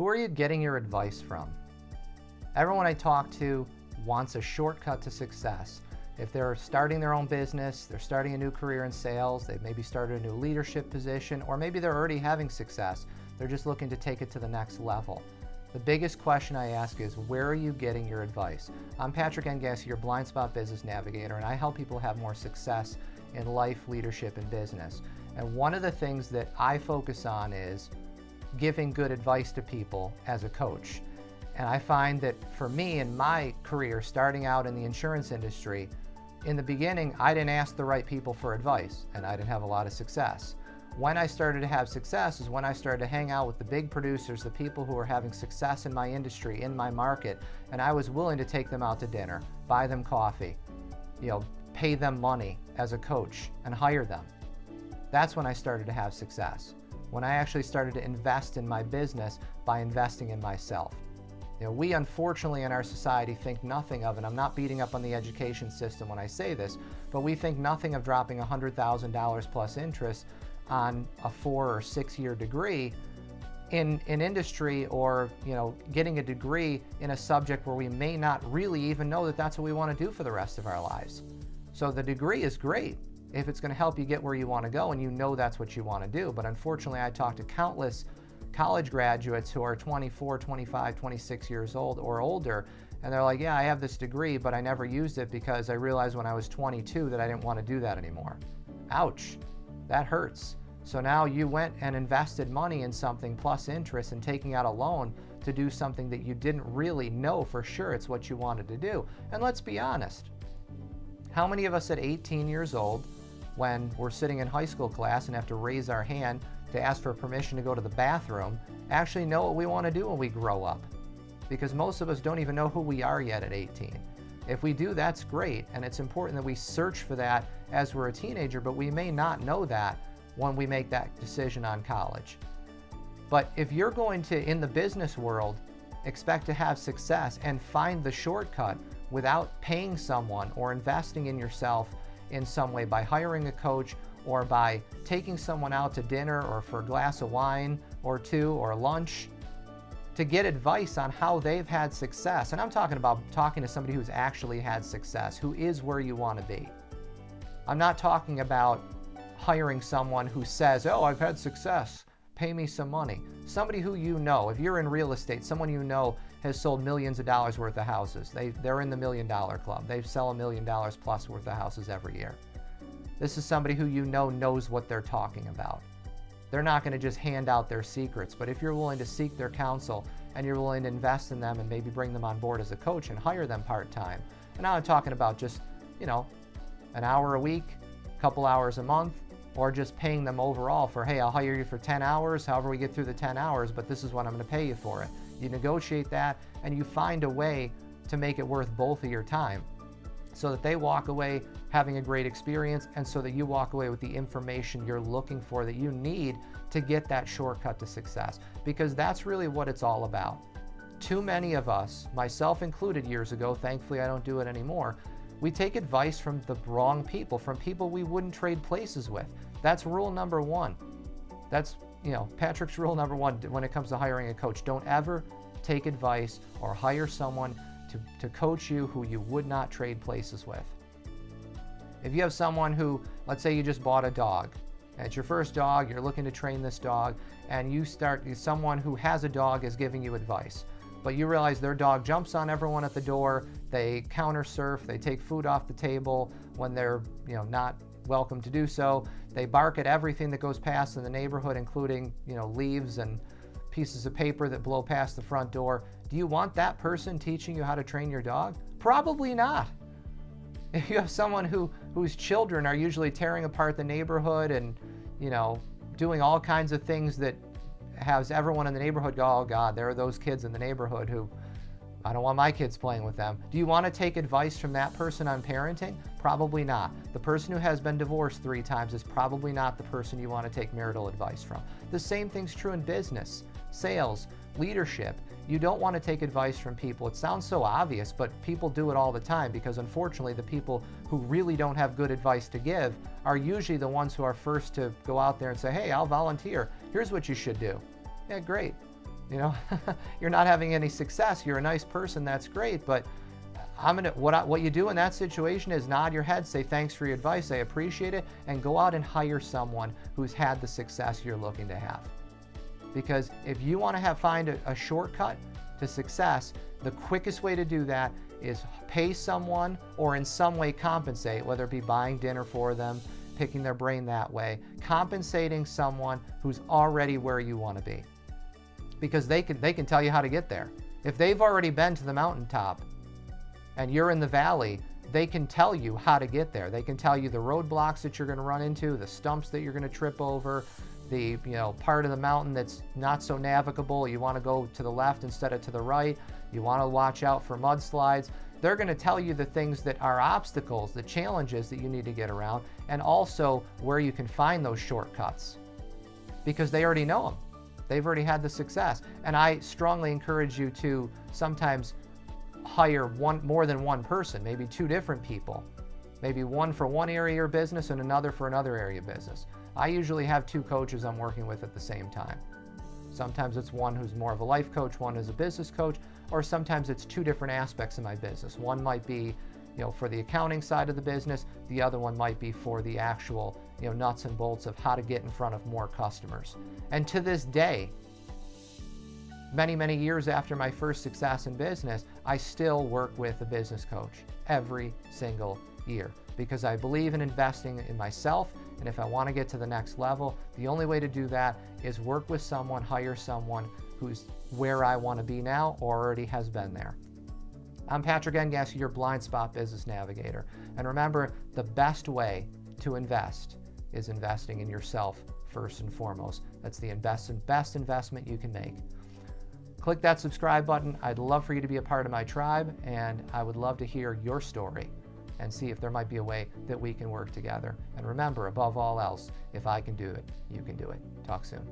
Who are you getting your advice from? Everyone I talk to wants a shortcut to success. If they're starting their own business, they're starting a new career in sales, they've maybe started a new leadership position, or maybe they're already having success. They're just looking to take it to the next level. The biggest question I ask is, where are you getting your advice? I'm Patrick Engassi, your Blind Spot Business Navigator, and I help people have more success in life, leadership, and business. And one of the things that I focus on is giving good advice to people as a coach. And I find that for me in my career, starting out in the insurance industry, in the beginning, I didn't ask the right people for advice, and I didn't have a lot of success. When I started to have success is when I started to hang out with the big producers, the people who were having success in my industry, in my market, and I was willing to take them out to dinner, buy them coffee, pay them money as a coach and hire them. That's when I started to have success. When I actually started to invest in my business by investing in myself. We unfortunately in our society think nothing of, and I'm not beating up on the education system when I say this, but we think nothing of dropping $100,000 plus interest on a 4 or 6 year degree in industry, or getting a degree in a subject where we may not really even know that that's what we want to do for the rest of our lives. So the degree is great if it's going to help you get where you want to go and that's what you want to do. But unfortunately, I talk to countless college graduates who are 24, 25, 26 years old or older, and they're like, yeah, I have this degree, but I never used it because I realized when I was 22 that I didn't want to do that anymore. Ouch, that hurts. So now you went and invested money in something plus interest and taking out a loan to do something that you didn't really know for sure it's what you wanted to do. And let's be honest, how many of us at 18 years old, when we're sitting in high school class and have to raise our hand to ask for permission to go to the bathroom, actually know what we want to do when we grow up? Because most of us don't even know who we are yet at 18. If we do, that's great, and it's important that we search for that as we're a teenager, but we may not know that when we make that decision on college. But if you're going to, in the business world, expect to have success and find the shortcut without paying someone or investing in yourself in some way by hiring a coach or by taking someone out to dinner or for a glass of wine or two or lunch to get advice on how they've had success. And I'm talking about talking to somebody who's actually had success, who is where you want to be. I'm not talking about hiring someone who says, oh, I've had success, pay me some money. Somebody who if you're in real estate, someone has sold millions of dollars worth of houses. They're in the $1 Million Club. They sell $1 million plus worth of houses every year. This is somebody who knows what they're talking about. They're not going to just hand out their secrets, but if you're willing to seek their counsel and you're willing to invest in them and maybe bring them on board as a coach and hire them part-time. And now I'm talking about just, an hour a week, a couple hours a month, or just paying them overall for, hey, I'll hire you for 10 hours, however we get through the 10 hours, but this is what I'm going to pay you for it. You negotiate that and you find a way to make it worth both of your time so that they walk away having a great experience and so that you walk away with the information you're looking for that you need to get that shortcut to success. Because that's really what it's all about. Too many of us, myself included years ago, thankfully I don't do it anymore, we take advice from the wrong people, from people we wouldn't trade places with. That's rule number one. That's, Patrick's rule number one when it comes to hiring a coach. Don't ever take advice or hire someone to coach you who you would not trade places with. If you have someone who, let's say you just bought a dog, and it's your first dog, you're looking to train this dog, and someone who has a dog is giving you advice, but you realize their dog jumps on everyone at the door, they counter surf, they take food off the table when they're not welcome to do so, they bark at everything that goes past in the neighborhood, including leaves and pieces of paper that blow past the front door. Do you want that person teaching you how to train your dog? Probably not. If you have someone whose children are usually tearing apart the neighborhood and doing all kinds of things that has everyone in the neighborhood go, oh God, there are those kids in the neighborhood who, I don't want my kids playing with them. Do you want to take advice from that person on parenting? Probably not. The person who has been divorced 3 times is probably not the person you want to take marital advice from. The same thing's true in business, sales, leadership. You don't want to take advice from people. It sounds so obvious, but people do it all the time because unfortunately the people who really don't have good advice to give are usually the ones who are first to go out there and say, hey, I'll volunteer. Here's what you should do. Yeah, great. You know, you're not having any success. You're a nice person. That's great. But what you do in that situation is nod your head, say thanks for your advice, I appreciate it, and go out and hire someone who's had the success you're looking to have. Because if you want to find a shortcut to success, the quickest way to do that is pay someone or in some way compensate, whether it be buying dinner for them, picking their brain that way, compensating someone who's already where you want to be. Because they can tell you how to get there. If they've already been to the mountaintop and you're in the valley, they can tell you how to get there. They can tell you the roadblocks that you're going to run into, the stumps that you're going to trip over, the part of the mountain that's not so navigable. You want to go to the left instead of to the right. You want to watch out for mudslides. They're going to tell you the things that are obstacles, the challenges that you need to get around, and also where you can find those shortcuts, because they already know them. They've already had the success. And I strongly encourage you to sometimes hire more than one person, maybe two different people, maybe one for one area of your business and another for another area of business. I usually have two coaches I'm working with at the same time. Sometimes it's one who's more of a life coach, one is a business coach, or sometimes it's two different aspects of my business. One might be, for the accounting side of the business. The other one might be for the actual, nuts and bolts of how to get in front of more customers. And to this day, many, many years after my first success in business, I still work with a business coach every single year, because I believe in investing in myself. And if I want to get to the next level, the only way to do that is work with someone, hire someone who's where I want to be now or already has been there. I'm Patrick Engassi, your Blind Spot Business Navigator. And remember, the best way to invest is investing in yourself first and foremost. That's the best investment you can make. Click that subscribe button. I'd love for you to be a part of my tribe, and I would love to hear your story and see if there might be a way that we can work together. And remember, above all else, if I can do it, you can do it. Talk soon.